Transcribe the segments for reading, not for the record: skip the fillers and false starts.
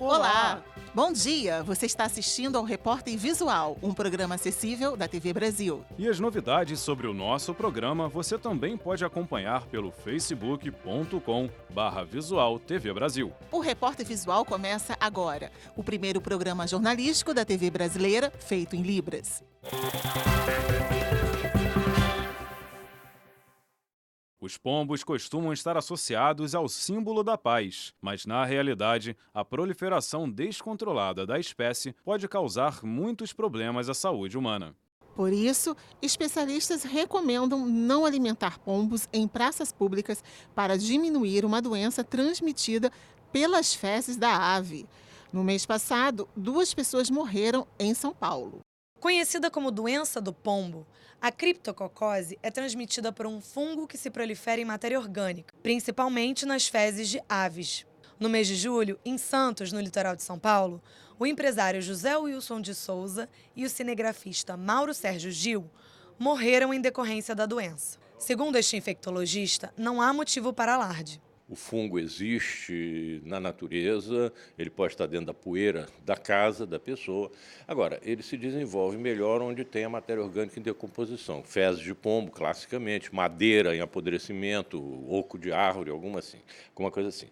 Olá! Bom dia! Você está assistindo ao Repórter Visual, um programa acessível da TV Brasil. E as novidades sobre o nosso programa você também pode acompanhar pelo facebook.com/Visual TV Brasil. O Repórter Visual começa agora, o primeiro programa jornalístico da TV brasileira feito em Libras. Os pombos costumam estar associados ao símbolo da paz, mas na realidade, a proliferação descontrolada da espécie pode causar muitos problemas à saúde humana. Por isso, especialistas recomendam não alimentar pombos em praças públicas para diminuir uma doença transmitida pelas fezes da ave. No mês passado, 2 pessoas morreram em São Paulo. Conhecida como doença do pombo, a criptococose é transmitida por um fungo que se prolifera em matéria orgânica, principalmente nas fezes de aves. No mês de julho, em Santos, no litoral de São Paulo, o empresário José Wilson de Souza e o cinegrafista Mauro Sérgio Gil morreram em decorrência da doença. Segundo este infectologista, não há motivo para alarde. O fungo existe na natureza, ele pode estar dentro da poeira da casa da pessoa. Agora, ele se desenvolve melhor onde tem a matéria orgânica em decomposição. Fezes de pombo, classicamente, madeira em apodrecimento, oco de árvore, alguma coisa assim.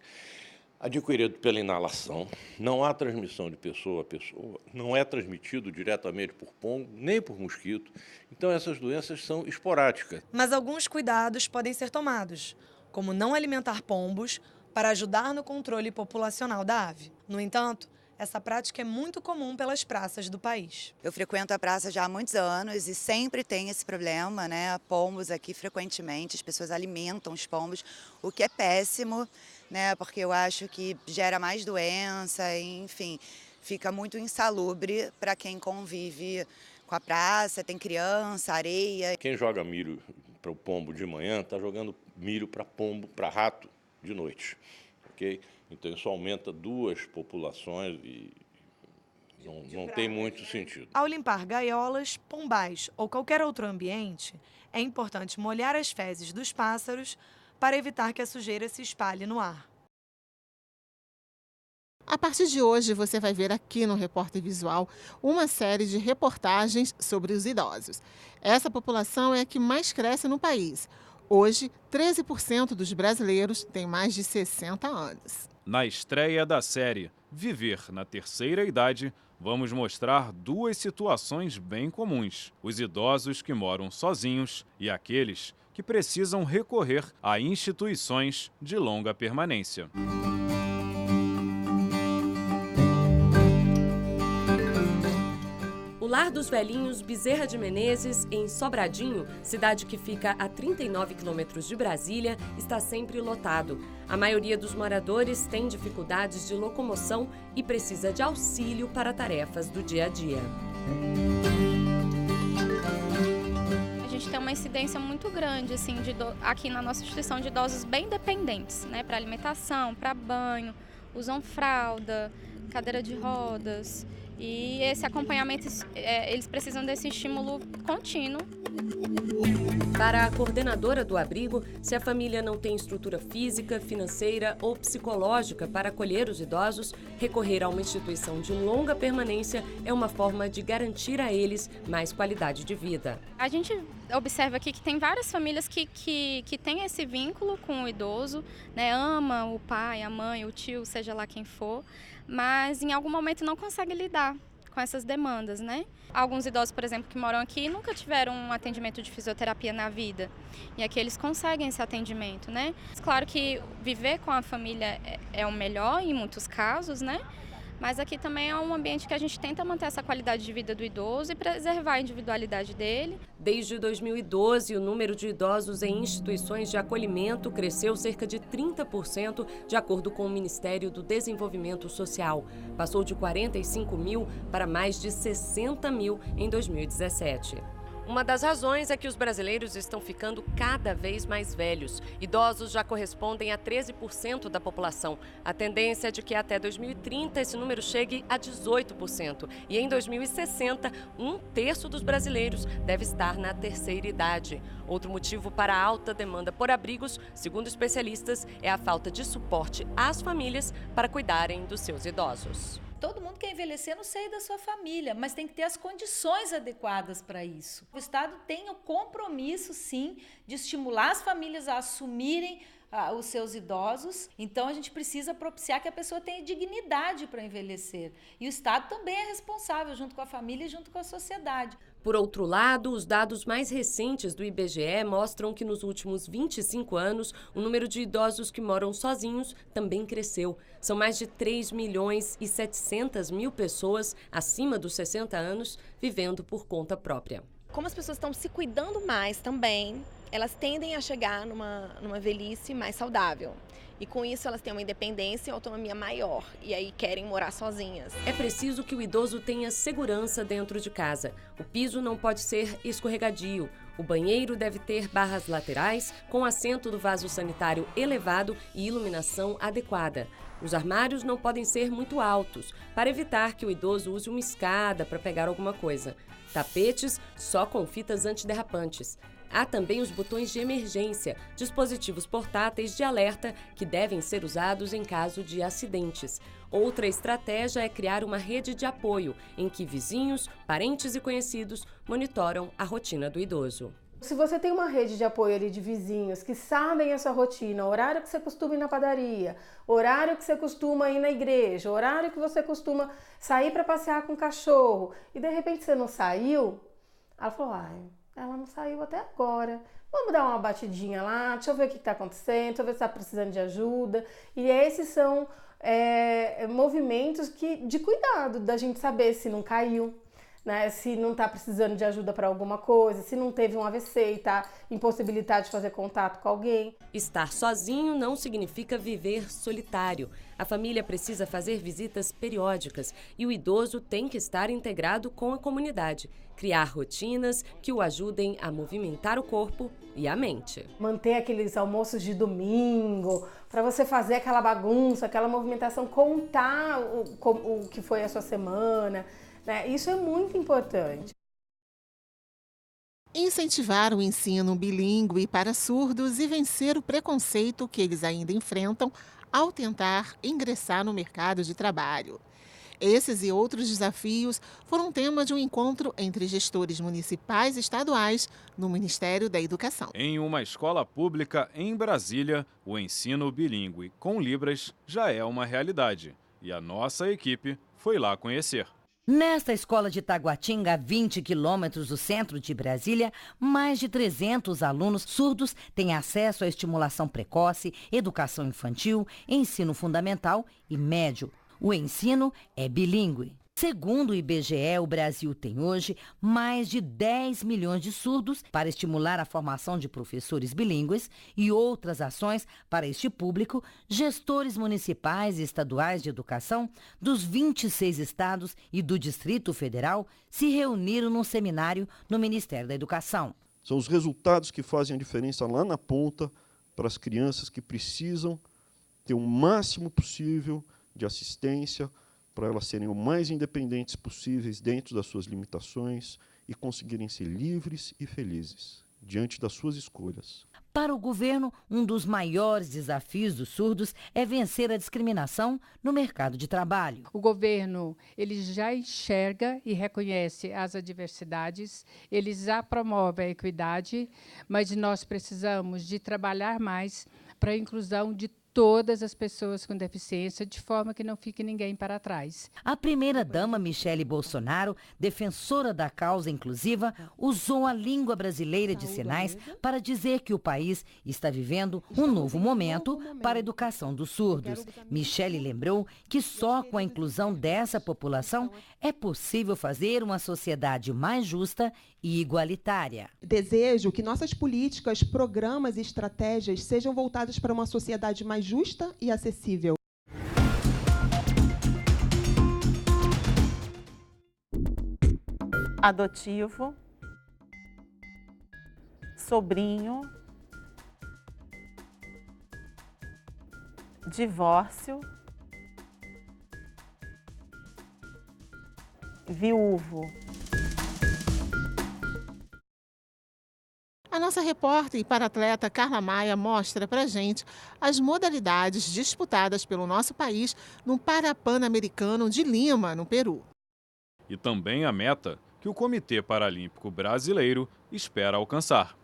Adquirido pela inalação, não há transmissão de pessoa a pessoa, não é transmitido diretamente por pombo, nem por mosquito. Então, essas doenças são esporádicas. Mas alguns cuidados podem ser tomados, como não alimentar pombos, para ajudar no controle populacional da ave. No entanto, essa prática é muito comum pelas praças do país. Eu frequento a praça já há muitos anos e sempre tem esse problema, né? Pombos aqui frequentemente, as pessoas alimentam os pombos, o que é péssimo, né? Porque eu acho que gera mais doença, enfim, fica muito insalubre para quem convive com a praça, tem criança, areia. Quem joga milho para o pombo de manhã está jogando milho para pombo, para rato de noite, ok? Então isso aumenta 2 populações e não tem muito sentido. Ao limpar gaiolas, pombais ou qualquer outro ambiente, é importante molhar as fezes dos pássaros para evitar que a sujeira se espalhe no ar. A partir de hoje, você vai ver aqui no Repórter Visual uma série de reportagens sobre os idosos. Essa população é a que mais cresce no país. Hoje, 13% dos brasileiros têm mais de 60 anos. Na estreia da série Viver na Terceira Idade, vamos mostrar 2 situações bem comuns: os idosos que moram sozinhos e aqueles que precisam recorrer a instituições de longa permanência. O Lar dos Velhinhos Bezerra de Menezes, em Sobradinho, cidade que fica a 39 quilômetros de Brasília, está sempre lotado. A maioria dos moradores tem dificuldades de locomoção e precisa de auxílio para tarefas do dia a dia. A gente tem uma incidência muito grande assim, aqui na nossa instituição de idosos bem dependentes, né, para alimentação, para banho, usam fralda, cadeira de rodas. E esse acompanhamento, eles precisam desse estímulo contínuo. Para a coordenadora do abrigo, se a família não tem estrutura física, financeira ou psicológica para acolher os idosos, recorrer a uma instituição de longa permanência é uma forma de garantir a eles mais qualidade de vida. A gente observa aqui que tem várias famílias que têm esse vínculo com o idoso, né? Ama o pai, a mãe, o tio, seja lá quem for, mas em algum momento não consegue lidar com essas demandas, né? Alguns idosos, por exemplo, que moram aqui nunca tiveram um atendimento de fisioterapia na vida. E aqui eles conseguem esse atendimento, né? Claro que viver com a família é o melhor em muitos casos, né? Mas aqui também é um ambiente que a gente tenta manter essa qualidade de vida do idoso e preservar a individualidade dele. Desde 2012, o número de idosos em instituições de acolhimento cresceu cerca de 30%, de acordo com o Ministério do Desenvolvimento Social. Passou de 45 mil para mais de 60 mil em 2017. Uma das razões é que os brasileiros estão ficando cada vez mais velhos. Idosos já correspondem a 13% da população. A tendência é de que até 2030 esse número chegue a 18%. E em 2060, 1/3 dos brasileiros deve estar na terceira idade. Outro motivo para a alta demanda por abrigos, segundo especialistas, é a falta de suporte às famílias para cuidarem dos seus idosos. Todo mundo quer envelhecer no seio da sua família, mas tem que ter as condições adequadas para isso. O Estado tem o compromisso, sim, de estimular as famílias a assumirem os seus idosos. Então, a gente precisa propiciar que a pessoa tenha dignidade para envelhecer. E o Estado também é responsável, junto com a família e junto com a sociedade. Por outro lado, os dados mais recentes do IBGE mostram que nos últimos 25 anos, o número de idosos que moram sozinhos também cresceu. São mais de 3.700.000 pessoas acima dos 60 anos vivendo por conta própria. Como as pessoas estão se cuidando mais também, elas tendem a chegar numa velhice mais saudável. E com isso elas têm uma independência e autonomia maior e aí querem morar sozinhas. É preciso que o idoso tenha segurança dentro de casa. O piso não pode ser escorregadio. O banheiro deve ter barras laterais com assento do vaso sanitário elevado e iluminação adequada. Os armários não podem ser muito altos, para evitar que o idoso use uma escada para pegar alguma coisa. Tapetes só com fitas antiderrapantes. Há também os botões de emergência, dispositivos portáteis de alerta que devem ser usados em caso de acidentes. Outra estratégia é criar uma rede de apoio, em que vizinhos, parentes e conhecidos monitoram a rotina do idoso. Se você tem uma rede de apoio ali de vizinhos que sabem a sua rotina, horário que você costuma ir na padaria, horário que você costuma ir na igreja, horário que você costuma sair para passear com o cachorro, e de repente você não saiu, ela falou, ela não saiu até agora. Vamos dar uma batidinha lá, deixa eu ver o que está acontecendo, deixa eu ver se está precisando de ajuda. E esses são movimentos de cuidado, da gente saber se não caiu, né? Se não está precisando de ajuda para alguma coisa, se não teve um AVC e está impossibilitado de fazer contato com alguém. Estar sozinho não significa viver solitário. A família precisa fazer visitas periódicas e o idoso tem que estar integrado com a comunidade. Criar rotinas que o ajudem a movimentar o corpo e a mente. Manter aqueles almoços de domingo, para você fazer aquela bagunça, aquela movimentação, contar o que foi a sua semana, né? Isso é muito importante. Incentivar o ensino bilíngue para surdos e vencer o preconceito que eles ainda enfrentam ao tentar ingressar no mercado de trabalho. Esses e outros desafios foram tema de um encontro entre gestores municipais e estaduais no Ministério da Educação. Em uma escola pública em Brasília, o ensino bilíngue com Libras já é uma realidade. E a nossa equipe foi lá conhecer. Nesta escola de Taguatinga, a 20 quilômetros do centro de Brasília, mais de 300 alunos surdos têm acesso à estimulação precoce, educação infantil, ensino fundamental e médio. O ensino é bilíngue. Segundo o IBGE, o Brasil tem hoje mais de 10 milhões de surdos. Para estimular a formação de professores bilíngues e outras ações para este público, gestores municipais e estaduais de educação dos 26 estados e do Distrito Federal se reuniram num seminário no Ministério da Educação. São os resultados que fazem a diferença lá na ponta para as crianças que precisam ter o máximo possível de assistência, para elas serem o mais independentes possíveis dentro das suas limitações e conseguirem ser livres e felizes diante das suas escolhas. Para o governo, um dos maiores desafios dos surdos é vencer a discriminação no mercado de trabalho. O governo, ele já enxerga e reconhece as adversidades, ele já promove a equidade, mas nós precisamos de trabalhar mais para a inclusão de todas as pessoas com deficiência, de forma que não fique ninguém para trás. A primeira-dama, Michele Bolsonaro, defensora da causa inclusiva, usou a língua brasileira de sinais para dizer que o país está vivendo um novo momento para a educação dos surdos. Michele lembrou que só com a inclusão dessa população é possível fazer uma sociedade mais justa e igualitária. Desejo que nossas políticas, programas e estratégias sejam voltadas para uma sociedade mais justa e acessível. Adotivo, sobrinho, divórcio, viúvo. A nossa repórter e paratleta Carla Maia mostra pra gente as modalidades disputadas pelo nosso país no Parapan-Americano de Lima, no Peru. E também a meta que o Comitê Paralímpico Brasileiro espera alcançar.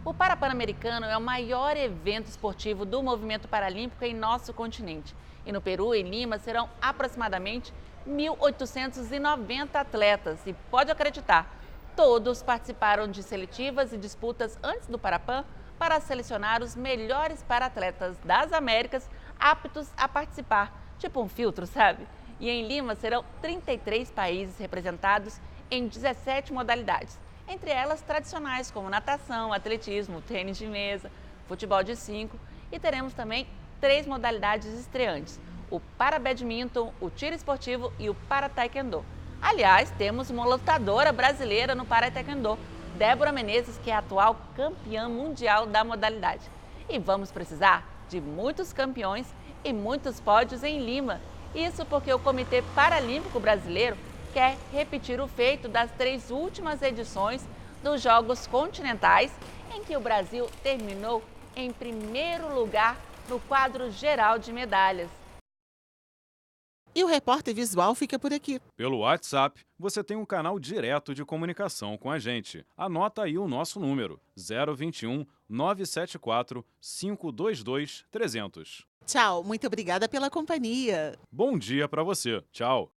O Parapan-Americano é o maior evento esportivo do movimento paralímpico em nosso continente. E no Peru, em Lima, serão aproximadamente 1.890 atletas. E pode acreditar, todos participaram de seletivas e disputas antes do Parapan para selecionar os melhores para-atletas das Américas aptos a participar. Tipo um filtro, sabe? E em Lima serão 33 países representados em 17 modalidades. Entre elas tradicionais como natação, atletismo, tênis de mesa, futebol de 5 e teremos também 3 modalidades estreantes, o para-badminton, o tiro esportivo e o para-taekwondo. Aliás, temos uma lutadora brasileira no para-taekwondo, Débora Menezes, que é a atual campeã mundial da modalidade. E vamos precisar de muitos campeões e muitos pódios em Lima. Isso porque o Comitê Paralímpico Brasileiro quer repetir o feito das 3 últimas edições dos Jogos Continentais, em que o Brasil terminou em primeiro lugar no quadro geral de medalhas. E o Repórter Visual fica por aqui. Pelo WhatsApp, você tem um canal direto de comunicação com a gente. Anota aí o nosso número, 021 974 522 300. Tchau, muito obrigada pela companhia. Bom dia para você. Tchau.